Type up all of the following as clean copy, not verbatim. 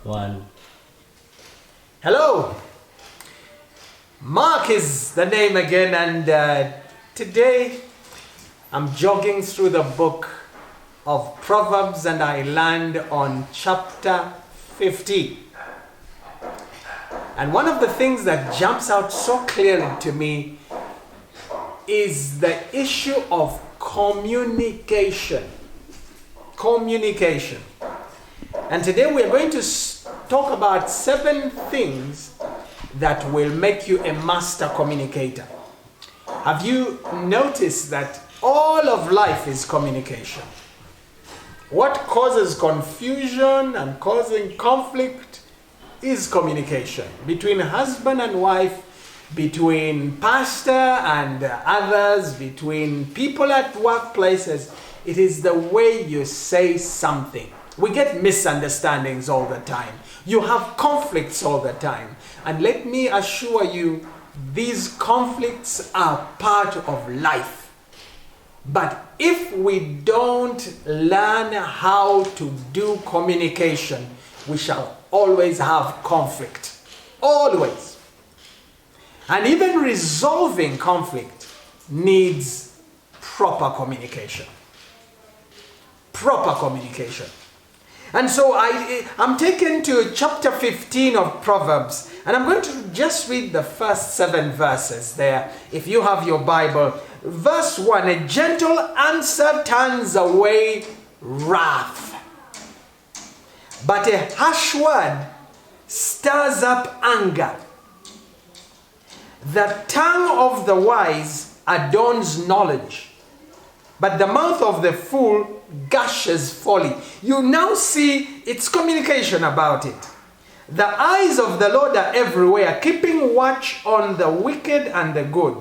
One. Hello. Mark is the name again, and today I'm jogging through the book of Proverbs and I land on chapter 50. And one of the things that jumps out so clearly to me is the issue of communication. Communication. And today we are going to talk about 7 things that will make you a master communicator. Have you noticed that all of life is communication? What causes confusion and causing conflict is communication between husband and wife, between pastor and others, between people at workplaces. It is the way you say something. We get misunderstandings all the time. You have conflicts all the time. And let me assure you, these conflicts are part of life. But if we don't learn how to do communication, we shall always have conflict. Always. And even resolving conflict needs proper communication. Proper communication. And so I'm taken to chapter 15 of Proverbs, and I'm going to just read the first 7 verses there. If you have your Bible, verse 1, a gentle answer turns away wrath, but a harsh word stirs up anger. The tongue of the wise adorns knowledge, but the mouth of the fool gushes folly. You now see it's communication about it. The eyes of the Lord are everywhere, keeping watch on the wicked and the good.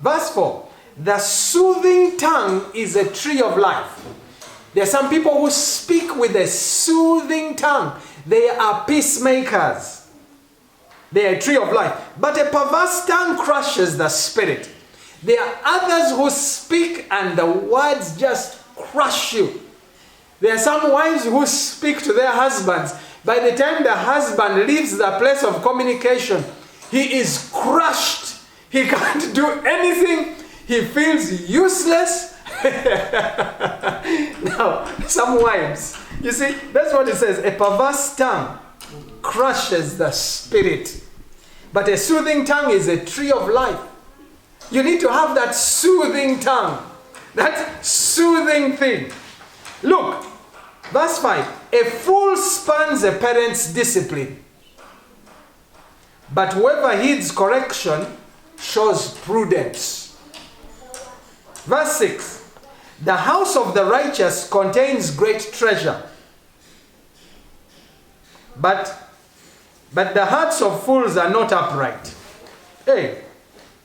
Verse 4, the soothing tongue is a tree of life. There are some people who speak with a soothing tongue. They are peacemakers. They are a tree of life. But a perverse tongue crushes the spirit. There are others who speak and the words just crush you. There are some wives who speak to their husbands. By the time the husband leaves the place of communication, he is crushed. He can't do anything. He feels useless. Now, some wives, you see, that's what it says. A perverse tongue crushes the spirit, but a soothing tongue is a tree of life. You need to have that soothing tongue, that soothing thing. Look, verse 5. A fool spurns a parent's discipline, but whoever heeds correction shows prudence. Verse 6. The house of the righteous contains great treasure, but the hearts of fools are not upright. Hey.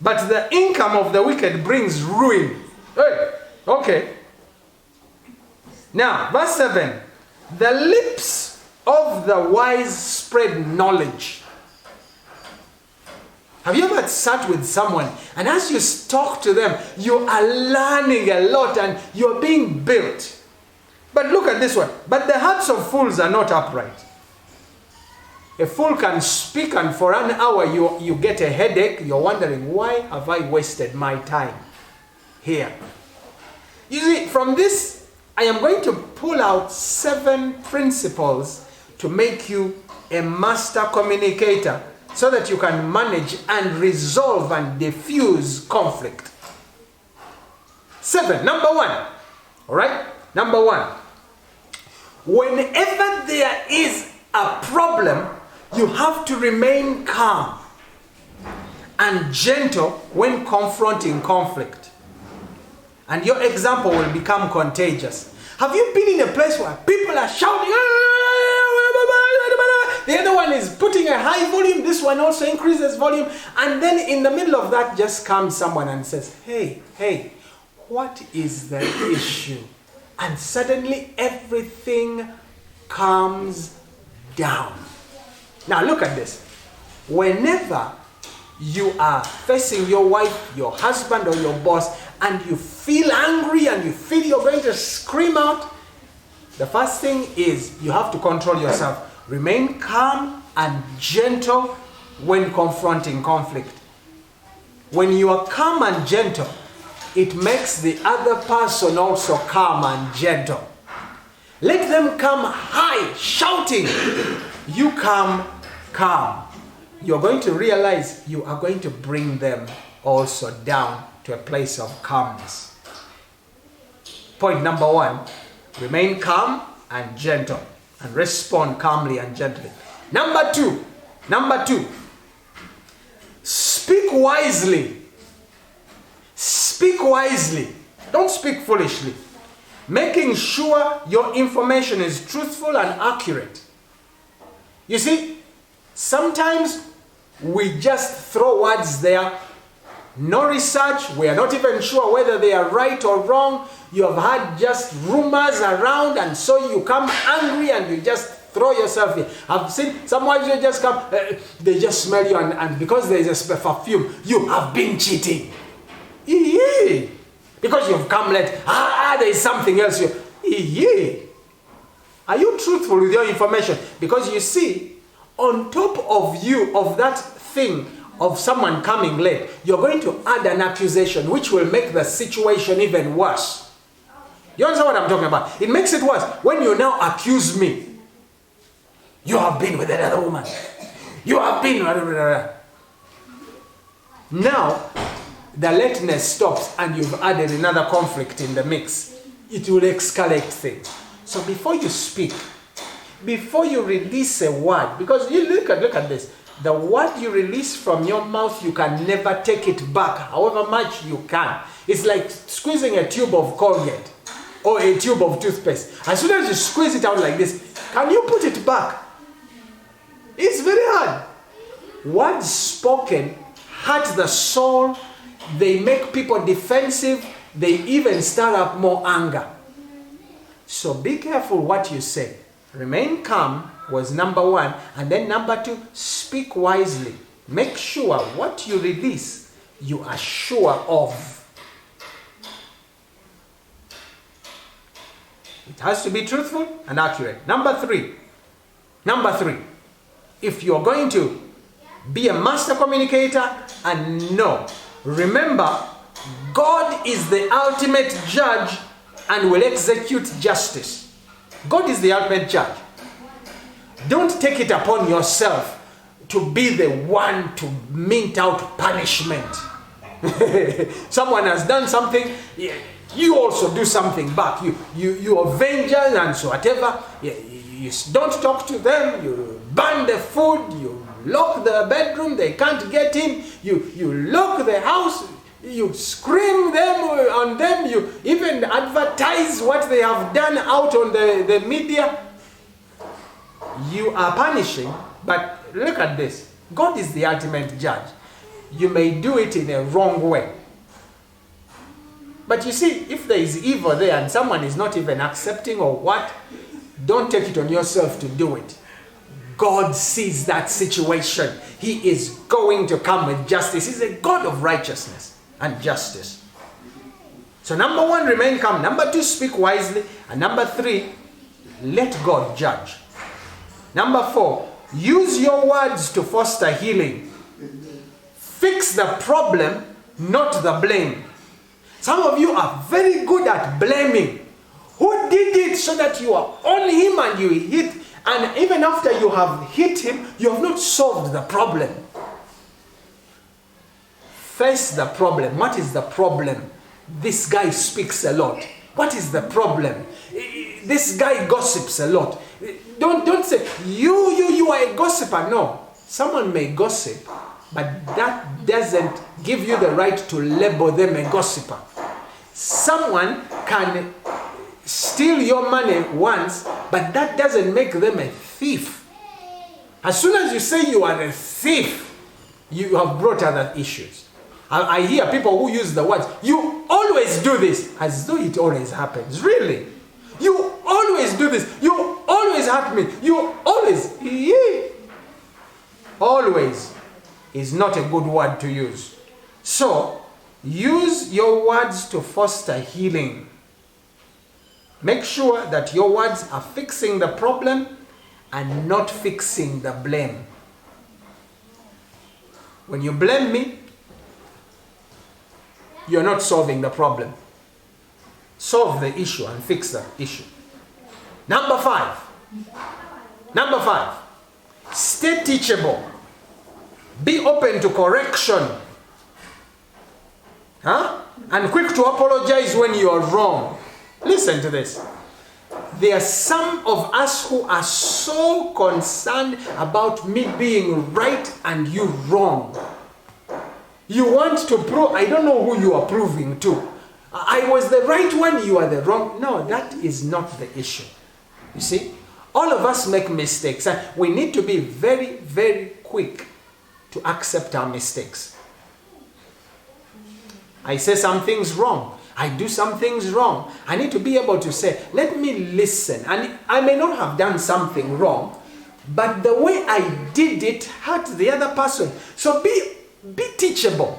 But the income of the wicked brings ruin. Hey, okay. Now, verse 7. The lips of the wise spread knowledge. Have you ever sat with someone and as you talk to them, you are learning a lot and you're being built? But look at this one. But the hearts of fools are not upright. A fool can speak and for an hour you get a headache. You're wondering, why have I wasted my time here? You see, from this, I am going to pull out 7 principles to make you a master communicator so that you can manage and resolve and diffuse conflict. 7. Number 1. All right? Number 1. Whenever there is a problem, you have to remain calm and gentle when confronting conflict. And your example will become contagious. Have you been in a place where people are shouting? The other one is putting a high volume. This one also increases volume. And then in the middle of that just comes someone and says, hey, what is the issue? And suddenly everything calms down. Now look at this. Whenever you are facing your wife, your husband, or your boss, and you feel angry and you feel you're going to scream out, the first thing is you have to control yourself. Remain calm and gentle when confronting conflict. When you are calm and gentle, it makes the other person also calm and gentle. Let them come high, shouting. You come calm. You're going to realize you are going to bring them also down to a place of calmness. Point number 1, remain calm and gentle and respond calmly and gently. Number two, speak wisely. Speak wisely. Don't speak foolishly. Making sure your information is truthful and accurate. You see, sometimes we just throw words there. No research. We are not even sure whether they are right or wrong. You have had just rumors around, and so you come angry and you just throw yourself in. I've seen some wives who just come, they just smell you, and because there is a perfume, you have been cheating. Because you've come late. There is something else. Are you truthful with your information? Because you see, on top of you, of that thing, of someone coming late, you're going to add an accusation which will make the situation even worse. You understand what I'm talking about? It makes it worse when you now accuse me. You have been with another woman. You have been. Now, the lateness stops and you've added another conflict in the mix. It will escalate things. So before you speak, before you release a word, because you look at this, the word you release from your mouth, you can never take it back, however much you can. It's like squeezing a tube of Colgate or a tube of toothpaste. As soon as you squeeze it out like this, can you put it back? It's very hard. Words spoken hurt the soul. They make people defensive. They even stir up more anger. So be careful what you say. Remain calm was number 1. And then number 2, speak wisely. Make sure what you release, you are sure of. It has to be truthful and accurate. Number 3, if you're going to be a master communicator and know, remember, God is the ultimate judge and will execute justice. God is the ultimate judge. Don't take it upon yourself to be the one to mete out punishment. Someone has done something, you also do something back. You are vengeance and so whatever. You don't talk to them, you burn the food, you lock the bedroom, they can't get in, you lock the house, you scream on them, you even advertise what they have done out on the media. You are punishing, but look at this. God is the ultimate judge. You may do it in a wrong way. But you see, if there is evil there and someone is not even accepting or what, don't take it on yourself to do it. God sees that situation. He is going to come with justice. He's a God of righteousness and justice. So number 1, remain calm. Number 2, speak wisely. And number 3, let God judge. Number 4, use your words to foster healing. Fix the problem, not the blame. Some of you are very good at blaming. Who did it, so that you are on him and you hit, and even after you have hit him, you have not solved the problem. Face the problem. What is the problem? This guy speaks a lot. What is the problem? This guy gossips a lot. Don't say, you are a gossiper. No. Someone may gossip, but that doesn't give you the right to label them a gossiper. Someone can steal your money once, but that doesn't make them a thief. As soon as you say you are a thief, you have brought other issues. I hear people who use the words, you always do this, as though it always happens. Really? You always do this. You always hurt me. You always. Always is not a good word to use. So, use your words to foster healing. Make sure that your words are fixing the problem and not fixing the blame. When you blame me, you're not solving the problem. Solve the issue and fix the issue. Number five, stay teachable. Be open to correction. And quick to apologize when you are wrong. Listen to this. There are some of us who are so concerned about me being right and you wrong. You want to prove, I don't know who you are proving to. I was the right one, you are the wrong. No, that is not the issue. You see, all of us make mistakes. And we need to be very, very quick to accept our mistakes. I say some things wrong. I do some things wrong. I need to be able to say, let me listen. And I may not have done something wrong, but the way I did it hurt the other person. So be teachable.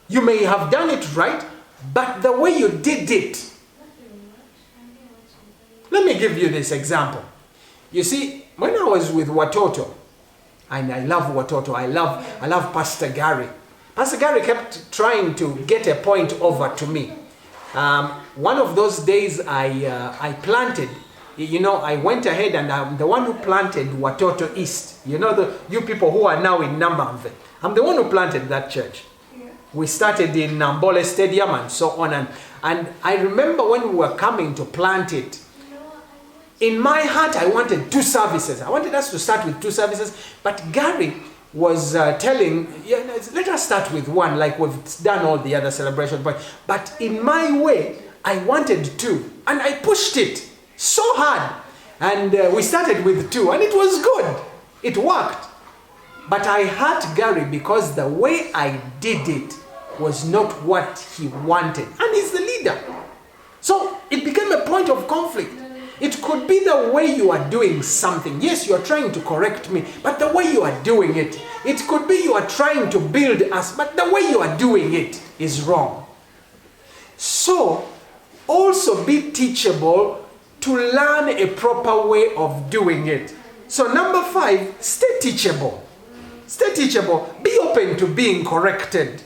You may have done it right, but the way you did it. Let me give you this example. You see, when I was with Watoto, and I love Watoto, I love Pastor Gary. Pastor Gary kept trying to get a point over to me. One of those days I planted, I went ahead and I'm the one who planted Watoto East. You people who are now in Nambanve. I'm the one who planted that church. Yeah. We started in Mbole Stadium and so on. And I remember when we were coming to plant it, in my heart I wanted 2 services. I wanted us to start with 2 services, but Gary was telling, let us start with 1, like we've done all the other celebrations. But in my way, I wanted 2. And I pushed it so hard. And we started with 2. And it was good. It worked. But I hurt Gary because the way I did it was not what he wanted. And he's the leader. So it became a point of conflict. It could be the way you are doing something. Yes, you are trying to correct me, but the way you are doing it. It could be you are trying to build us, but the way you are doing it is wrong. So, also be teachable to learn a proper way of doing it. So number 5, stay teachable. Stay teachable. Be open to being corrected.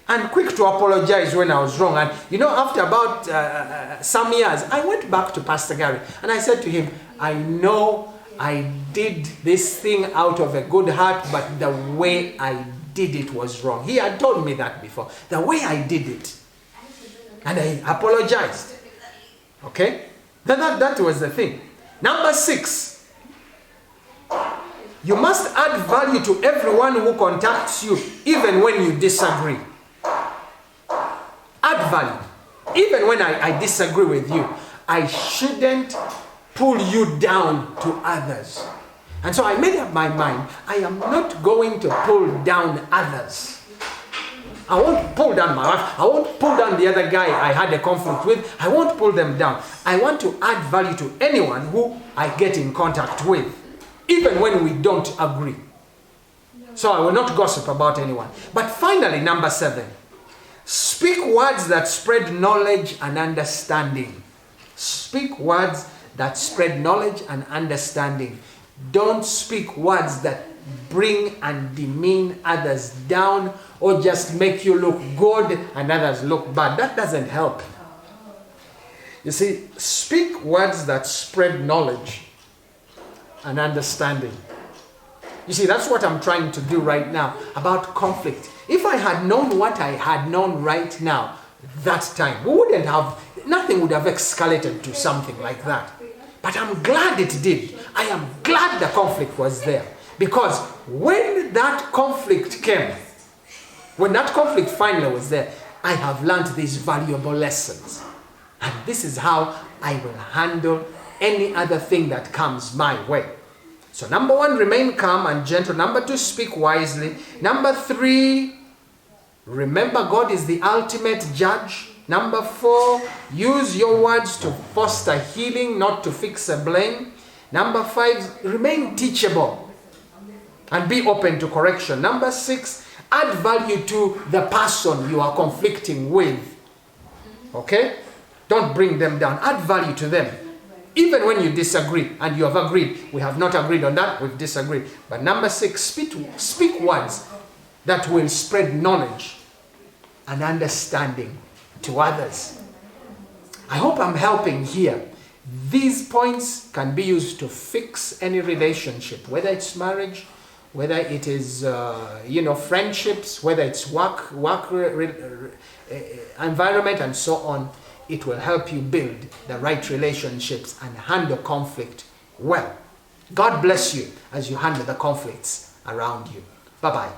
And quick to apologize when I was wrong. And after about some years, I went back to Pastor Gary and I said to him, I know I did this thing out of a good heart, but the way I did it was wrong. He had told me that before. The way I did it. And I apologized. Okay? That was the thing. Number 6. You must add value to everyone who contacts you, even when you disagree. Add value. Even when I disagree with you, I shouldn't pull you down to others. And so I made up my mind, I am not going to pull down others. I won't pull down my wife. I won't pull down the other guy I had a conflict with. I won't pull them down. I want to add value to anyone who I get in contact with, even when we don't agree. So I will not gossip about anyone. But finally, number 7. Speak words that spread knowledge and understanding. Speak words that spread knowledge and understanding. Don't speak words that bring and demean others down or just make you look good and others look bad. That doesn't help. You see, speak words that spread knowledge and understanding. You see, that's what I'm trying to do right now about conflict. If I had known what I had known right now, that time, nothing would have escalated to something like that. But I'm glad it did. I am glad the conflict was there. Because when that conflict came, when that conflict finally was there, I have learned these valuable lessons. And this is how I will handle any other thing that comes my way. So number 1, remain calm and gentle. Number 2, speak wisely. Number 3, remember God is the ultimate judge. Number 4, use your words to foster healing, not to fix a blame. Number 5, remain teachable and be open to correction. Number 6, add value to the person you are conflicting with. Okay? Don't bring them down. Add value to them. even when you disagree, and you have agreed, we have not agreed on that, we've disagreed. But number 6, speak words that will spread knowledge and understanding to others. I hope I'm helping here. These points can be used to fix any relationship, whether it's marriage, whether it is, friendships, whether it's work environment, and so on. It will help you build the right relationships and handle conflict well. God bless you as you handle the conflicts around you. Bye-bye.